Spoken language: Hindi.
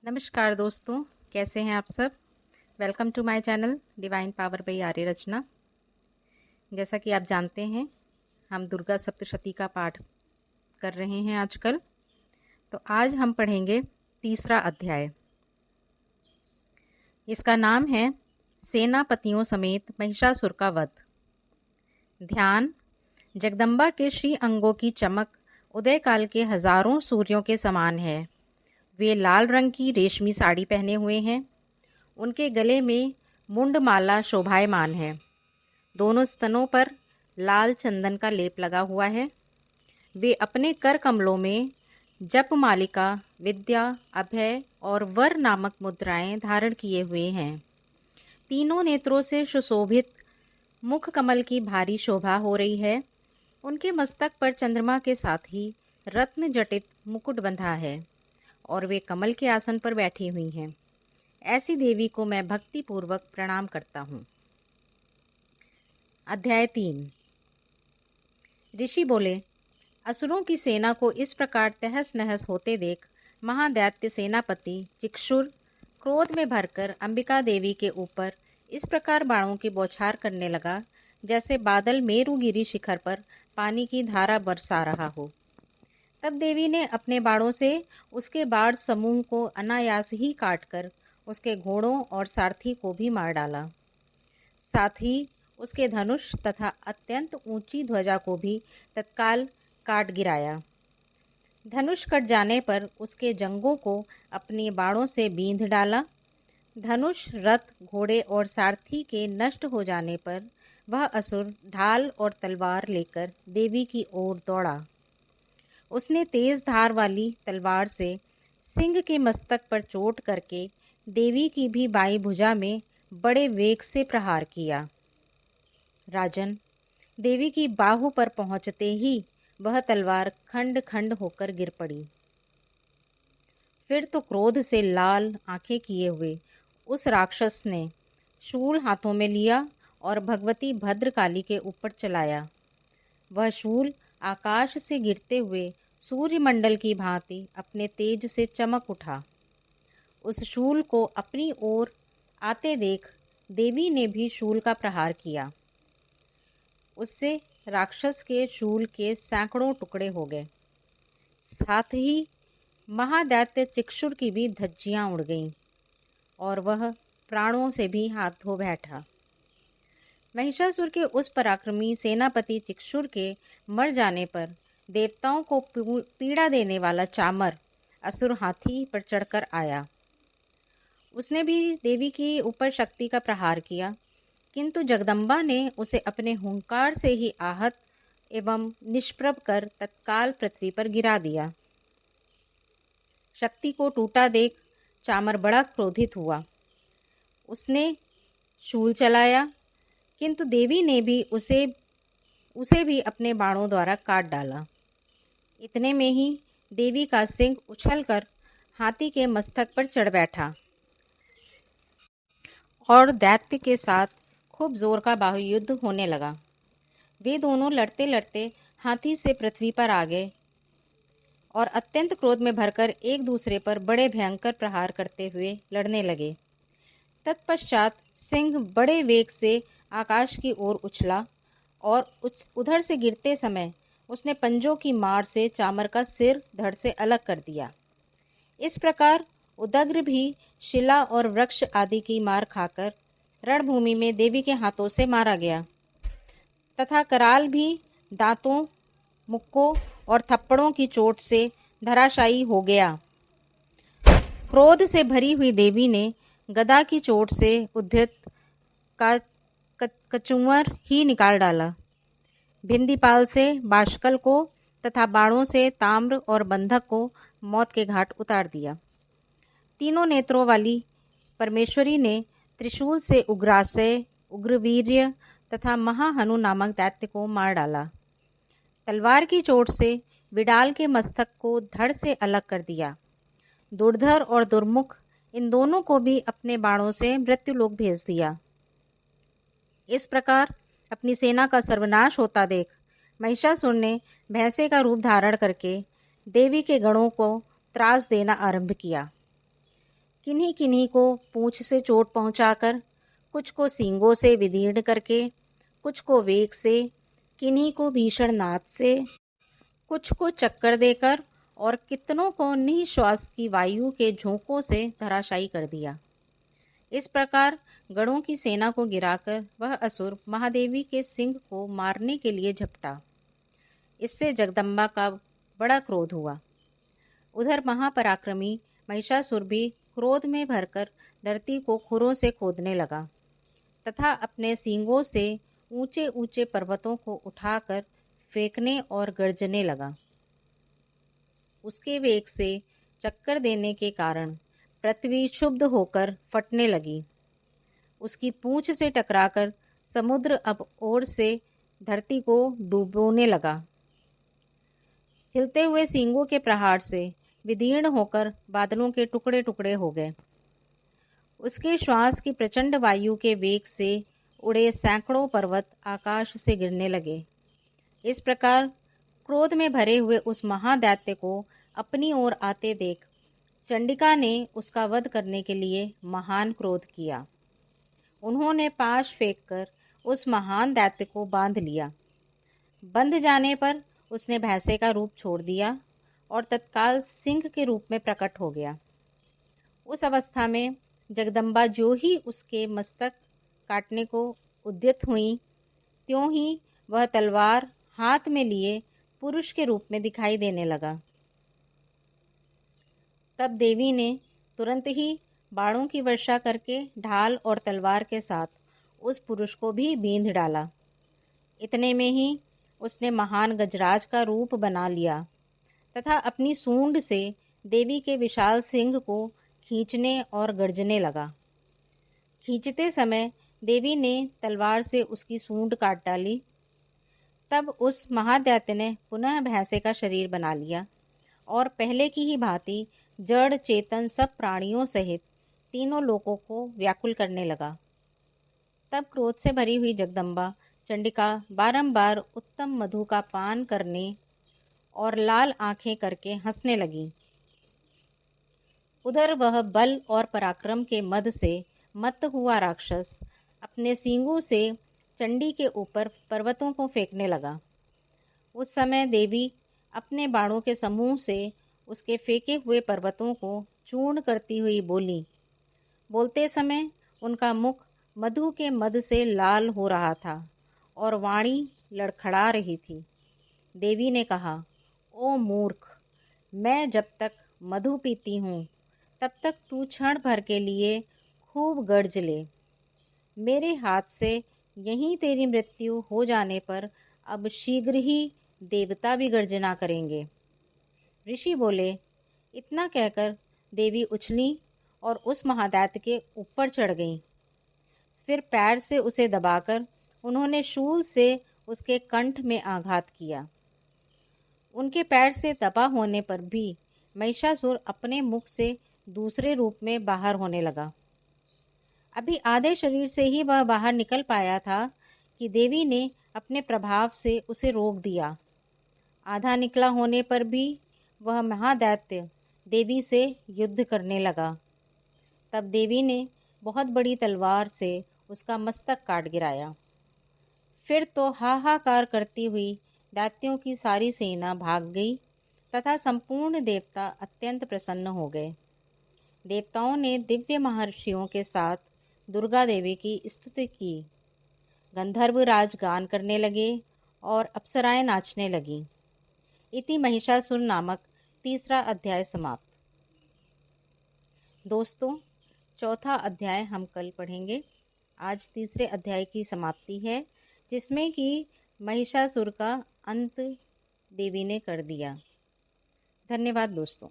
नमस्कार दोस्तों, कैसे हैं आप सब। Welcome to my channel divine power by Arya Rachna. जैसा कि आप जानते हैं, हम दुर्गा सप्तशती का पाठ कर रहे हैं आजकल। तो आज हम पढ़ेंगे तीसरा अध्याय। इसका नाम है सेनापतियों समेत महिषासुर का वध। ध्यान। जगदम्बा के श्री अंगों की चमक उदय काल के हजारों सूर्यों के समान है। वे लाल रंग की रेशमी साड़ी पहने हुए हैं। उनके गले में मुंडमाला शोभायमान है। दोनों स्तनों पर लाल चंदन का लेप लगा हुआ है। वे अपने कर कमलों में जप मालिका, विद्या, अभय और वर नामक मुद्राएं धारण किए हुए हैं। तीनों नेत्रों से सुशोभित मुख कमल की भारी शोभा हो रही है। उनके मस्तक पर चंद्रमा के साथ ही रत्न जटित मुकुट बंधा है और वे कमल के आसन पर बैठी हुई हैं। ऐसी देवी को मैं भक्ति पूर्वक प्रणाम करता हूँ। अध्याय 3। ऋषि बोले, असुरों की सेना को इस प्रकार तहस नहस होते देख महादैत्य सेनापति चिक्षुर क्रोध में भरकर अंबिका देवी के ऊपर इस प्रकार बाणों की बौछार करने लगा जैसे बादल मेरुगिरी शिखर पर पानी की धारा बरसा रहा हो। तब देवी ने अपने बाणों से उसके बाण समूह को अनायास ही काटकर उसके घोड़ों और सारथी को भी मार डाला। साथ ही उसके धनुष तथा अत्यंत ऊंची ध्वजा को भी तत्काल काट गिराया। धनुष कट जाने पर उसके जंघों को अपने बाणों से बींध डाला। धनुष, रथ, घोड़े और सारथी के नष्ट हो जाने पर वह असुर ढाल और तलवार लेकर देवी की ओर दौड़ा। उसने तेज धार वाली तलवार से सिंह के मस्तक पर चोट करके देवी की भी बाई भुजा में बड़े वेग से प्रहार किया। राजन, देवी की बाहु पर पहुंचते ही वह तलवार खंड खंड होकर गिर पड़ी। फिर तो क्रोध से लाल आंखें किए हुए उस राक्षस ने शूल हाथों में लिया और भगवती भद्रकाली के ऊपर चलाया। वह शूल आकाश से गिरते हुए सूर्यमंडल की भांति अपने तेज से चमक उठा। उस शूल को अपनी ओर आते देख देवी ने भी शूल का प्रहार किया। उससे राक्षस के शूल के सैकड़ों टुकड़े हो गए। साथ ही महादैत्य चिक्षुर की भी धज्जियां उड़ गईं और वह प्राणों से भी हाथ धो बैठा। महिषासुर के उस पराक्रमी सेनापति चिक्षुर के मर जाने पर देवताओं को पीड़ा देने वाला चामर असुर हाथी पर चढ़कर आया। उसने भी देवी के ऊपर शक्ति का प्रहार किया, किंतु जगदम्बा ने उसे अपने हुंकार से ही आहत एवं निष्प्रभ कर तत्काल पृथ्वी पर गिरा दिया। शक्ति को टूटा देख चामर बड़ा क्रोधित हुआ। उसने शूल चलाया, किंतु देवी ने भी उसे भी अपने बाणों द्वारा काट डाला। इतने में ही देवी का सिंह उछलकर हाथी के मस्तक पर चढ़ बैठा और दैत्य के साथ खूब जोर का बाहुयुद्ध होने लगा। वे दोनों लड़ते लड़ते हाथी से पृथ्वी पर आ गए और अत्यंत क्रोध में भरकर एक दूसरे पर बड़े भयंकर प्रहार करते हुए लड़ने लगे। तत्पश्चात सिंह बड़े वेग से आकाश की ओर उछला और उधर से गिरते समय उसने पंजों की मार से चामर का सिर धड़ से अलग कर दिया। इस प्रकार उदग्र भी शिला और वृक्ष आदि की मार खाकर रणभूमि में देवी के हाथों से मारा गया तथा कराल भी दांतों, मुक्कों और थप्पड़ों की चोट से धराशायी हो गया। क्रोध से भरी हुई देवी ने गदा की चोट से उद्यत का कचुमर ही निकाल डाला। भिंदीपाल से बाष्कल को तथा बाणों से ताम्र और बंधक को मौत के घाट उतार दिया। तीनों नेत्रों वाली परमेश्वरी ने त्रिशूल से उग्रासय, उग्रवीर्य तथा महाहनु नामक दैत्य को मार डाला। तलवार की चोट से विडाल के मस्तक को धड़ से अलग कर दिया। दुर्धर और दुर्मुख इन दोनों को भी अपने बाणों से मृत्युलोक भेज दिया। इस प्रकार अपनी सेना का सर्वनाश होता देख महिषासुर ने भैंसे का रूप धारण करके देवी के गणों को त्रास देना आरंभ किया। किन्हीं किन्हीं को पूंछ से चोट पहुंचाकर, कुछ को सींगों से विदीर्ण करके, कुछ को वेग से, किन्हीं को भीषण नाद से, कुछ को चक्कर देकर और कितनों को निःश्वास की वायु के झोंकों से धराशायी कर दिया। इस प्रकार गणों की सेना को गिराकर वह असुर महादेवी के सिंह को मारने के लिए झपटा। इससे जगदम्बा का बड़ा क्रोध हुआ। उधर महापराक्रमी महिषासुर भी क्रोध में भरकर धरती को खुरों से खोदने लगा तथा अपने सींगों से ऊंचे ऊंचे पर्वतों को उठाकर फेंकने और गर्जने लगा। उसके वेग से चक्कर देने के कारण पृथ्वी क्षुब्ध होकर फटने लगी। उसकी पूंछ से टकराकर समुद्र अब ओर से धरती को डुबोने लगा। हिलते हुए सींगों के प्रहार से विदीर्ण होकर बादलों के टुकड़े टुकड़े हो गए। उसके श्वास की प्रचंड वायु के वेग से उड़े सैकड़ों पर्वत आकाश से गिरने लगे। इस प्रकार क्रोध में भरे हुए उस महादैत्य को अपनी ओर आते देख चंडिका ने उसका वध करने के लिए महान क्रोध किया। उन्होंने पाश फेंककर उस महान दैत्य को बांध लिया। बंध जाने पर उसने भैंसे का रूप छोड़ दिया और तत्काल सिंह के रूप में प्रकट हो गया। उस अवस्था में जगदम्बा जो ही उसके मस्तक काटने को उद्यत हुई, त्यों ही वह तलवार हाथ में लिए पुरुष के रूप में दिखाई देने लगा। तब देवी ने तुरंत ही बाणों की वर्षा करके ढाल और तलवार के साथ उस पुरुष को भी बींध डाला। इतने में ही उसने महान गजराज का रूप बना लिया तथा अपनी सूंड से देवी के विशाल सिंह को खींचने और गर्जने लगा। खींचते समय देवी ने तलवार से उसकी सूंड काट डाली। तब उस महादैत्य ने पुनः भैंसे का शरीर बना लिया और पहले की ही भांति जड़ चेतन सब प्राणियों सहित तीनों लोकों को व्याकुल करने लगा। तब क्रोध से भरी हुई जगदम्बा चंडिका बारंबार उत्तम मधु का पान करने और लाल आंखें करके हंसने लगी। उधर वह बल और पराक्रम के मद से मत्त हुआ राक्षस अपने सींगों से चंडी के ऊपर पर्वतों को फेंकने लगा। उस समय देवी अपने बाणों के समूह से उसके फेंके हुए पर्वतों को चूर्ण करती हुई बोली। बोलते समय उनका मुख मधु के मद से लाल हो रहा था और वाणी लड़खड़ा रही थी। देवी ने कहा, ओ मूर्ख, मैं जब तक मधु पीती हूँ तब तक तू क्षण भर के लिए खूब गर्ज ले। मेरे हाथ से यहीं तेरी मृत्यु हो जाने पर अब शीघ्र ही देवता भी गर्जना करेंगे। ऋषि बोले। इतना कहकर देवी उछली और उस महादैत्य के ऊपर चढ़ गईं। फिर पैर से उसे दबाकर उन्होंने शूल से उसके कंठ में आघात किया। उनके पैर से दबा होने पर भी महिषासुर अपने मुख से दूसरे रूप में बाहर होने लगा। अभी आधे शरीर से ही वह बाहर निकल पाया था कि देवी ने अपने प्रभाव से उसे रोक दिया। आधा निकला होने पर भी वह महादैत्य देवी से युद्ध करने लगा। तब देवी ने बहुत बड़ी तलवार से उसका मस्तक काट गिराया। फिर तो हाहाकार करती हुई दैत्यों की सारी सेना भाग गई तथा संपूर्ण देवता अत्यंत प्रसन्न हो गए। देवताओं ने दिव्य महर्षियों के साथ दुर्गा देवी की स्तुति की। गंधर्वराज गान करने लगे और अप्सराएं नाचने लगीं। इति महिषासुर नामक तीसरा अध्याय समाप्त। दोस्तों, चौथा अध्याय हम कल पढ़ेंगे। आज तीसरे अध्याय की समाप्ति है, जिसमें कि महिषासुर का अंत देवी ने कर दिया। धन्यवाद दोस्तों।